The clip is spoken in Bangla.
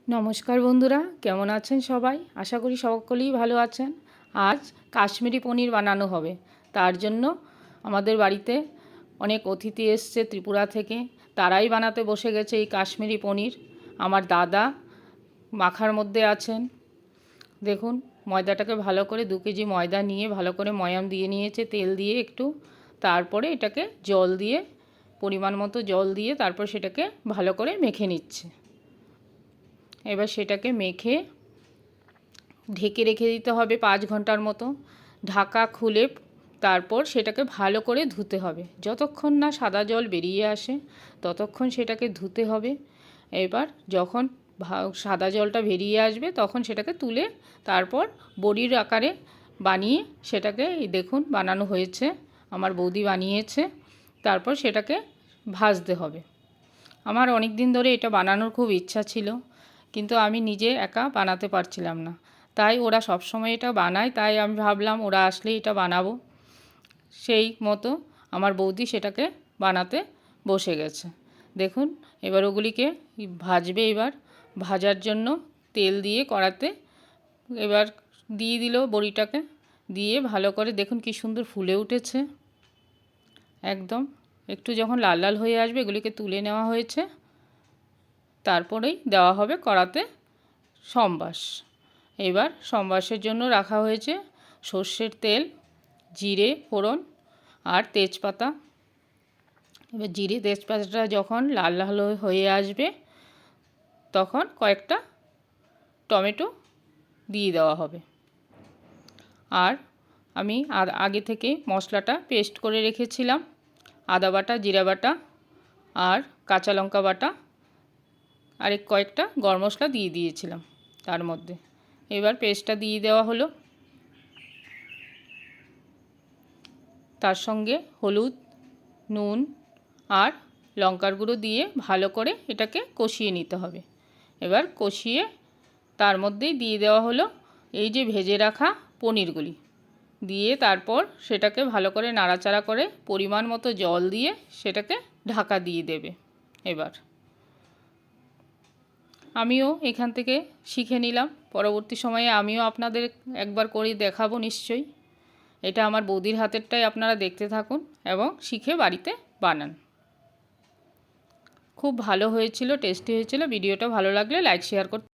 নমস্কার বন্ধুরা, কেমন আছেন সবাই? আশা করি সকলেই ভালো আছেন। আজ কাশ্মীরি পনির বানানো হবে। তার জন্য আমাদের বাড়িতে অনেক অতিথি এসছে ত্রিপুরা থেকে। তারাই বানাতে বসে গেছে এই কাশ্মীরি পনির। আমার দাদা মাখার মধ্যে আছেন। দেখুন, ময়দাটাকে ভালো করে 2 কেজি ময়দা নিয়ে ভালো করে ময়াম দিয়ে নিয়েছে, তেল দিয়ে একটু। তারপরে এটাকে জল দিয়ে, পরিমাণ মতো জল দিয়ে তারপর সেটাকে ভালো করে মেখে নিচ্ছে। এবার সেটাকে মেখে ঢেকে রেখে দিতে হবে 5 ঘন্টার মতো। ঢাকা খুলে তারপর সেটাকে ভালো করে ধুতে হবে। যতক্ষণ না সাদা জল বেরিয়ে আসে ততক্ষণ সেটাকে ধুতে হবে। এবার যখন সাদা জলটা বেরিয়ে আসবে তখন সেটাকে তুলে তারপর বড়ির আকারে বানিয়ে সেটাকে দেখুন বানানো হয়েছে। আমার বৌদি বানিয়েছে। তারপর সেটাকে ভাজতে হবে। আমার অনেক দিন ধরে এটা বানানোর খুব ইচ্ছা ছিল, কিন্তু আমি নিজে একা বানাতে পারছিলাম না। তাই ওরা সব সময় এটা বানায়, তাই আমি ভাবলাম ওরা আসলে এটা বানাবো। সেই মতো আমার বৌদি সেটাকে বানাতে বসে গেছে। দেখুন, এবার ওগুলিকে ভাজবে। এবার ভাজার জন্য তেল দিয়ে কড়াতে এবার দিয়ে দিল বড়িটাকে। দিয়ে ভালো করে দেখুন কি সুন্দর ফুলে উঠেছে একদম। একটু যখন লাল লাল হয়ে আসবে এগুলিকে তুলে নেওয়া হয়েছে। তারপরেই দেওয়া হবে কড়াতে সম্বাস। এবার সম্বাসের জন্য রাখা হয়েছে সর্ষের তেল, জিরে ফোড়ন আর তেজপাতা। এবার জিরে তেজপাতাটা যখন লাল লাল হয়ে আসবে তখন কয়েকটা টমেটো দিয়ে দেওয়া হবে। আর আমি আগে থেকে মশলাটা পেস্ট করে রেখেছিলাম। আদা বাটা, জিরা বাটা আর কাঁচা লঙ্কা বাটা আর কয়েকটা গরম মশলা দিয়ে দিয়েছিলাম তার মধ্যে। এবার পেস্টটা দিয়ে দেওয়া হলো। তার সঙ্গে হলুদ, নুন আর লঙ্কার গুঁড়ো দিয়ে ভালো করে এটাকে কষিয়ে নিতে হবে। এবার কষিয়ে তার মধ্যেই দিয়ে দেওয়া হলো এই যে ভেজে রাখা পনিরগুলি। দিয়ে তারপর সেটাকে ভালো করে নাড়াচাড়া করে পরিমাণ মতো জল দিয়ে সেটাকে ঢাকা দিয়ে দেবে। এবার আমিও এখান থেকে শিখে নিলাম। পরবর্তী সময়ে আমিও আপনাদের একবার করে দেখাবো নিশ্চয়ই। এটা আমার বৌদির হাতেরটাই আপনারা দেখতে থাকুন এবং শিখে বাড়িতে বানান। খুব ভালো হয়েছিল, টেস্টি হয়েছিল। ভিডিওটা ভালো লাগলে লাইক শেয়ার করতে